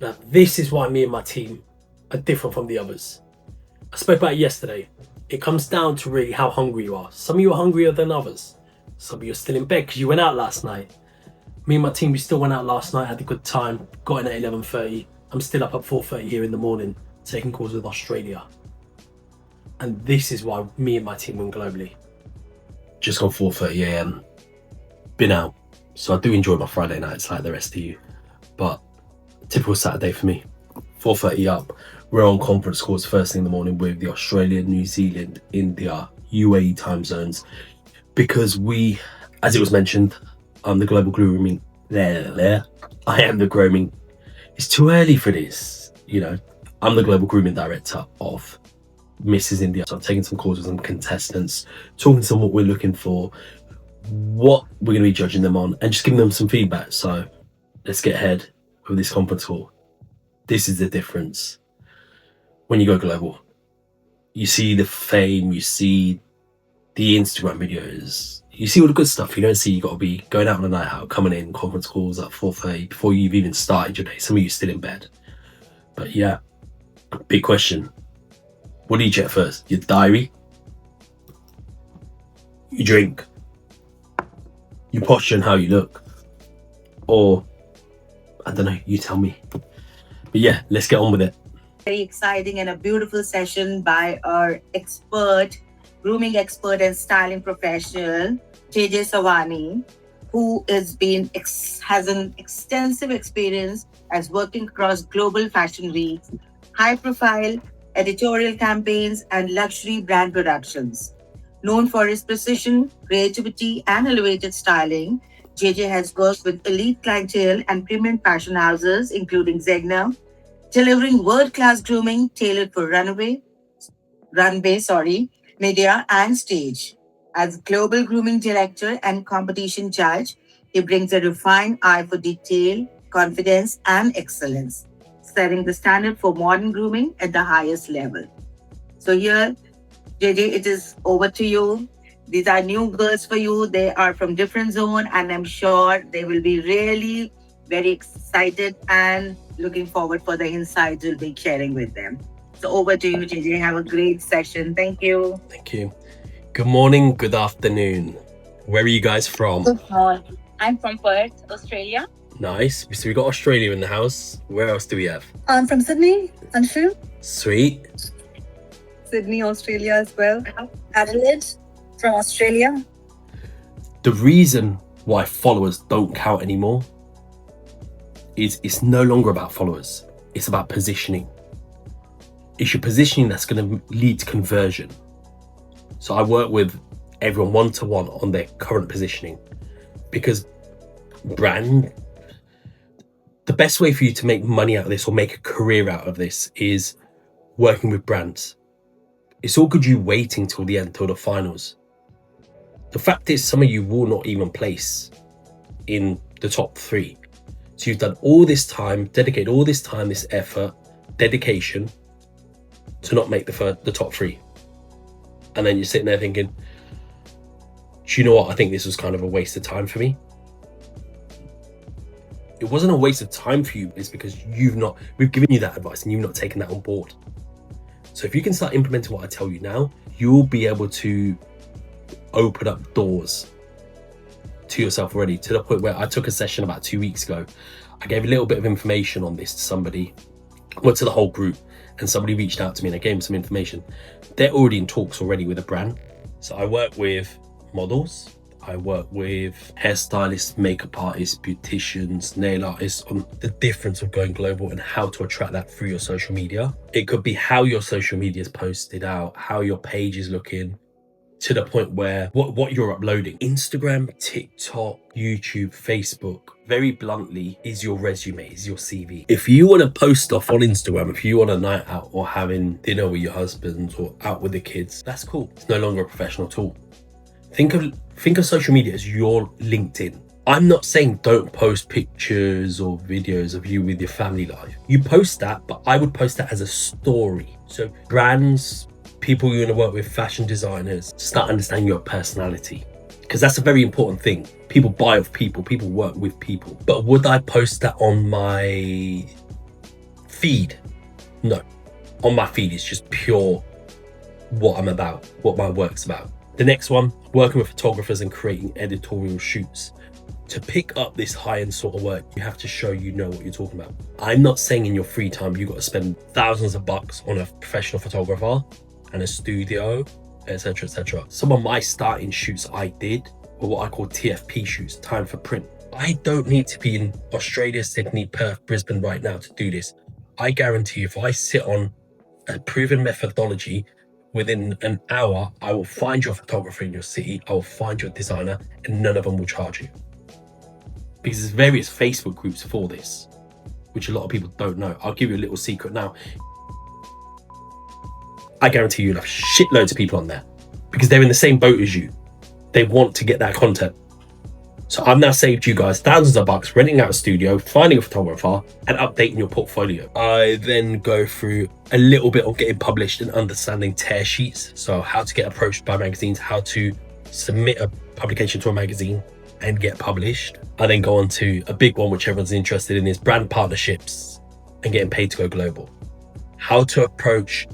Now, this is why me and my team are different from the others. I spoke about it yesterday. It comes down to really how hungry you are. Some of you are hungrier than others. Some of you are still in bed because you went out last night. Me and my team, we still went out last night, had a good time, got in at 11:30. I'm still up at 4:30 here in the morning, taking calls with Australia. And this is why me and my team win globally. Just gone 4:30 a.m. Been out. So I do enjoy my Friday nights like the rest of you. But typical Saturday for me. 4:30 up. We're on conference calls first thing in the morning with the Australia, New Zealand, India, UAE time zones. Because we, as it was mentioned, I'm the global grooming. I am the grooming. It's too early for this. You know, I'm the global grooming director of Mrs. India. So I'm taking some calls with some contestants, talking to them what we're looking for, what we're going to be judging them on, and just giving them some feedback. So let's get ahead with this conference call. This is the difference. When you go global, you see the fame, you see the Instagram videos, you see all the good stuff. You don't see you got to be going out on a night out, coming in, conference calls at 4:30 before you've even started your day. Some of you still in bed. But yeah, big question. What do you check first? Your diary? Your drink? Your posture and how you look? Or, I don't know, you tell me. But yeah, let's get on with it. Very exciting and a beautiful session by our expert, grooming expert and styling professional, Savani, who has an extensive experience as working across global fashion weeks, high-profile editorial campaigns, and luxury brand productions. Known for his precision, creativity, and elevated styling, JJ has worked with elite clientele and premium fashion houses, including Zegna, delivering world-class grooming tailored for runway, media, and stage. As global grooming director and competition judge, he brings a refined eye for detail, confidence, and excellence, setting the standard for modern grooming at the highest level. So here, JJ, it is over to you. These are new girls for you. They are from different zone, and I'm sure they will be really very excited and looking forward for the insights we'll be sharing with them. So over to you, JJ. Have a great session. Thank you. Thank you. Good morning, good afternoon. Where are you guys from? Good morning. I'm from Perth, Australia. Nice. So we got Australia in the house. Where else do we have? I'm from Sydney, Anshu. Sweet. Sydney, Australia as well. Adelaide from Australia. The reason why followers don't count anymore is it's no longer about followers. It's about positioning. It's your positioning that's going to lead to conversion. So I work with everyone one-to-one on their current positioning, because the best way for you to make money out of this or make a career out of this is working with brands. It's all good you waiting till the end, till the finals. The fact is, some of you will not even place in the top 3. So you've done all this time, dedicated all this time, this effort, dedication to not make the top 3. And then you're sitting there thinking, do you know what? I think this was kind of a waste of time for me. It wasn't a waste of time for you. It's because we've given you that advice and you've not taken that on board. So if you can start implementing what I tell you now, you'll be able to open up doors to yourself already, to the point where I took a session about 2 weeks ago. I gave a little bit of information on this to somebody, well, to the whole group, and somebody reached out to me and I gave them some information. They're already in talks already with a brand. So I work with models, I work with hairstylists, makeup artists, beauticians, nail artists on the difference of going global and how to attract that through your social media. It could be how your social media is posted out, how your page is looking, to the point where what you're uploading. Instagram, TikTok, YouTube, Facebook, very bluntly, is your resume, is your CV. If you want to post off on Instagram, if you want a night out or having dinner with your husband or out with the kids, that's cool. It's no longer a professional tool. Think of social media as your LinkedIn. I'm not saying don't post pictures or videos of you with your family life. You post that, but I would post that as a story. So brands, people you're going to work with, fashion designers, start understanding your personality. Because that's a very important thing. People buy off people, people work with people. But would I post that on my feed, no. On my feed, it's just pure what I'm about, what my work's about. The next one, working with photographers and creating editorial shoots. To pick up this high-end sort of work, you have to show you know what you're talking about. I'm not saying in your free time you've got to spend thousands of bucks on a professional photographer and a studio, etc, etc. Some of my starting shoots I did were what I call TFP shoots, time for print. I don't need to be in Australia, Sydney, Perth, Brisbane right now to do this. I guarantee you, if I sit on a proven methodology, within an hour, I will find your photographer in your city, I will find your designer, and none of them will charge you. Because there's various Facebook groups for this, which a lot of people don't know. I'll give you a little secret now. I guarantee you'll have shitloads of people on there because they're in the same boat as you. They want to get that content. So I've now saved you guys thousands of bucks renting out a studio, finding a photographer, and updating your portfolio. I then go through a little bit on getting published and understanding tear sheets. So how to get approached by magazines, how to submit a publication to a magazine and get published. I then go on to a big one which everyone's interested in, is brand partnerships and getting paid to go global. How to approach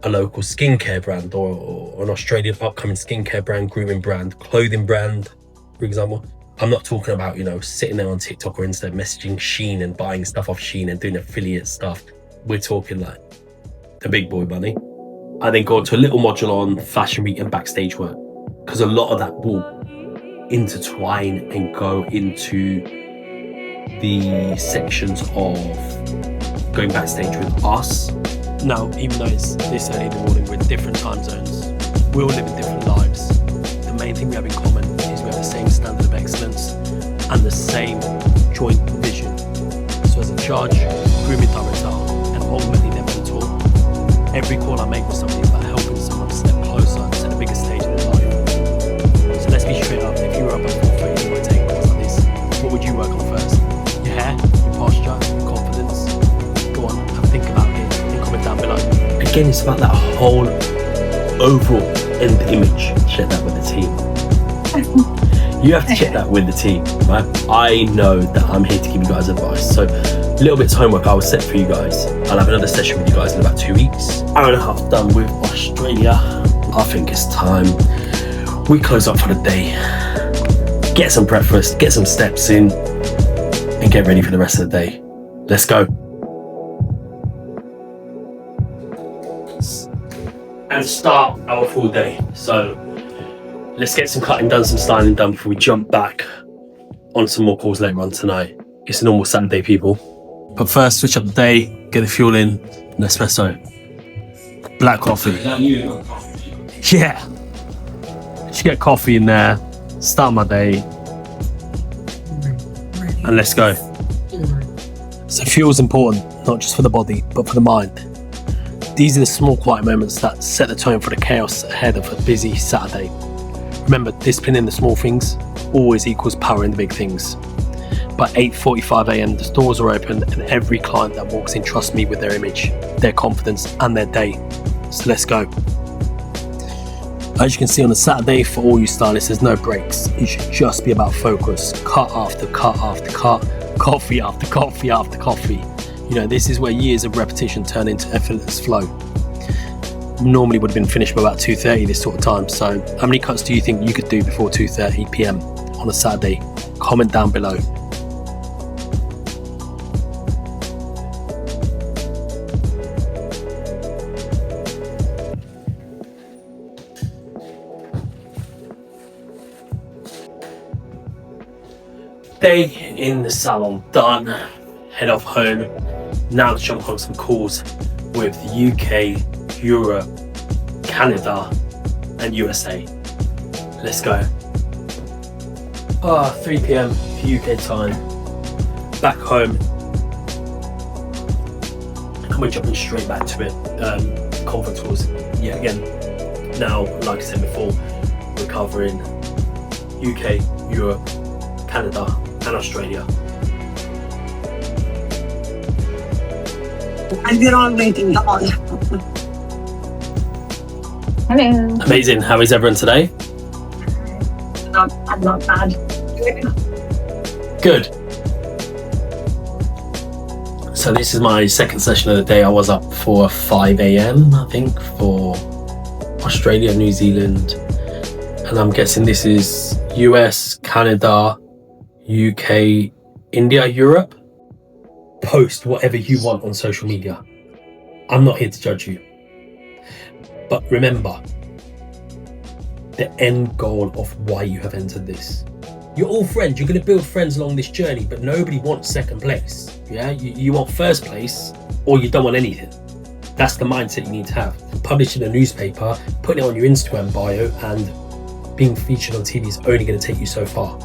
a local skincare brand or an Australian upcoming skincare brand, grooming brand, clothing brand, for example. I'm not talking about, sitting there on TikTok or Insta messaging Shein and buying stuff off Shein and doing affiliate stuff. We're talking like the big boy money. I then go into a little module on fashion week and backstage work, because a lot of that will intertwine and go into the sections of going backstage with us. Now, even though it's this early in the morning, we're in different time zones. We all live in different lives. The main thing we have in common is we have the same standard of excellence and the same joint vision. So as a judge, grooming director, and ultimately their mentor, every call I make with somebody is about helping someone step closer to the biggest stage in their life. So let's be straight up. If you were up at 4:30 and you were taking calls like this, what would you work on first? Your hair, your posture, your confidence? Go on, have a think about it and comment down below. Again, it's about that whole overall end image. Check that with the team. You have to check that with the team, right? I know that I'm here to give you guys advice. So little bits of homework I will set for you guys. I'll have another session with you guys in about 2 weeks. Hour and a half done with Australia. I think it's time we close up for the day. Get some breakfast, get some steps in, and get ready for the rest of the day. Let's go. And start our full day. So let's get some cutting done, some styling done before we jump back on some more calls later on tonight. It's a normal Saturday, people. But first, switch up the day, get the fuel in, an espresso, black coffee. Yeah. Just get coffee in there, start my day, and let's go. So fuel's important, not just for the body, but for the mind. These are the small quiet moments that set the tone for the chaos ahead of a busy Saturday. Remember, discipline in the small things always equals power in the big things. By 8:45 a.m, the doors are open and every client that walks in trusts me with their image, their confidence and their day. So let's go. As you can see on a Saturday, for all you stylists, there's no breaks. It should just be about focus. Cut after cut after cut, coffee after coffee after coffee. This is where years of repetition turn into effortless flow. Normally would have been finished by about 2:30 this sort of time. So how many cuts do you think you could do before 2:30 p.m. on a Saturday? Comment down below. Day in the salon done. Head off home. Now let's jump on some calls with the UK, Europe, Canada and USA. Let's go. 3 p.m. UK time. Back home. And we're jumping straight back to it. Conference calls. Yeah, again. Now, like I said before, we're covering UK, Europe, Canada and Australia. And we're all waiting on. Hello. Amazing. How is everyone today? I'm not bad. Good. So this is my second session of the day. I was up for 5 a.m. I think for Australia, New Zealand, and I'm guessing this is US, Canada, UK, India, Europe. Post whatever you want on social media. I'm not here to judge you. But remember, the end goal of why you have entered this. You're all friends. You're going to build friends along this journey, but nobody wants second place. Yeah, you want first place, or you don't want anything. That's the mindset you need to have. Publishing a newspaper, putting it on your Instagram bio, and being featured on TV is only going to take you so far.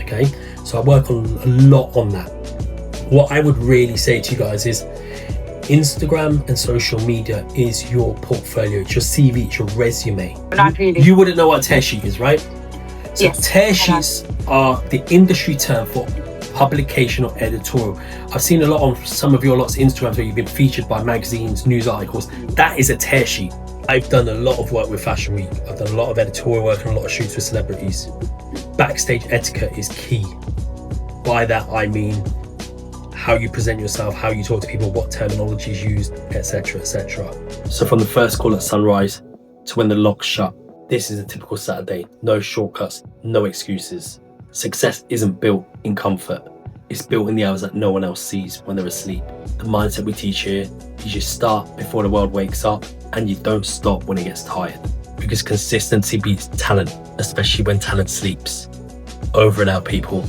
Okay, so I work on a lot on that. What I would really say to you guys is, Instagram and social media is your portfolio, it's your CV, it's your resume. Not really. You wouldn't know what a tear sheet is, right? So Yes. tear sheets are the industry term for publication or editorial. I've seen a lot on some of your lot's Instagrams where you've been featured by magazines, news articles. That is a tear sheet. I've done a lot of work with Fashion Week. I've done a lot of editorial work and a lot of shoots with celebrities. Backstage etiquette is key. By that I mean how you present yourself, how you talk to people, what terminology is used, etc, etc. So from the first call at sunrise to when the locks shut, this is a typical Saturday. No shortcuts, no excuses. Success isn't built in comfort. It's built in the hours that no one else sees when they're asleep. The mindset we teach here is you start before the world wakes up and you don't stop when it gets tired. Because consistency beats talent, especially when talent sleeps. Over and out, people.